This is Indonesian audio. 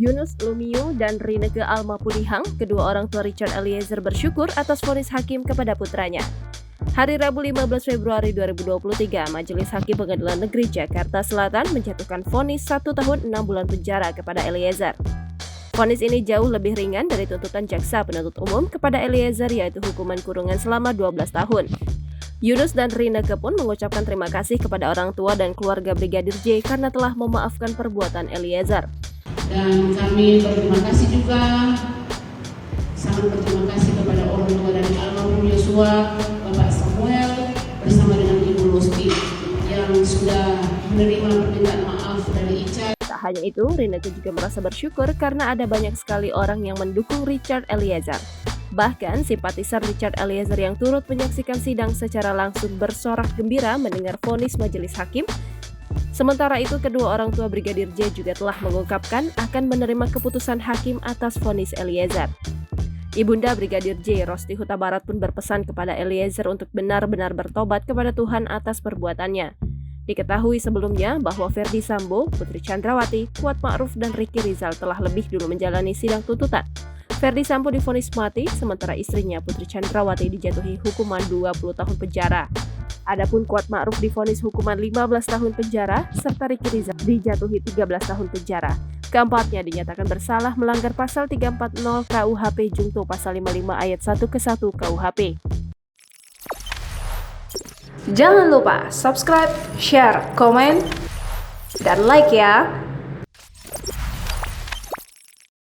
Yunus Lumiu dan Rieke Almapudihang, kedua orang tua Richard Eliezer bersyukur atas vonis hakim kepada putranya. Hari Rabu 15 Februari 2023, Majelis Hakim Pengadilan Negeri Jakarta Selatan menjatuhkan vonis 1 tahun 6 bulan penjara kepada Eliezer. Vonis ini jauh lebih ringan dari tuntutan jaksa penuntut umum kepada Eliezer, yaitu hukuman kurungan selama 12 tahun. Yunus dan Rieke pun mengucapkan terima kasih kepada orang tua dan keluarga Brigadir J karena telah memaafkan perbuatan Eliezer. Dan kami berterima kasih juga, sangat berterima kasih kepada orang tua dari almarhum Yosua, Bapak Samuel bersama dengan Ibu Lusti yang sudah menerima permintaan maaf dari Ica. Tak hanya itu, Rieke juga merasa bersyukur karena ada banyak sekali orang yang mendukung Richard Eliezer. Bahkan, simpatisan Richard Eliezer yang turut menyaksikan sidang secara langsung bersorak gembira mendengar vonis majelis hakim. Sementara itu, kedua orang tua Brigadir J juga telah mengungkapkan akan menerima keputusan hakim atas vonis Eliezer. Ibunda Brigadir J, Rosti Huta Barat pun berpesan kepada Eliezer untuk benar-benar bertobat kepada Tuhan atas perbuatannya. Diketahui sebelumnya bahwa Ferdy Sambo, Putri Chandrawati, Kuat Ma'ruf, dan Ricky Rizal telah lebih dulu menjalani sidang tuntutan. Ferdy Sambo divonis mati, sementara istrinya Putri Chandrawati dijatuhi hukuman 20 tahun penjara. Adapun Kuat Ma'ruf divonis hukuman 15 tahun penjara, serta Ricky Rizal dijatuhi 13 tahun penjara. Keempatnya dinyatakan bersalah melanggar pasal 340 KUHP Junto pasal 55 ayat 1 ke 1 KUHP. Jangan lupa subscribe, share, komen, dan like ya!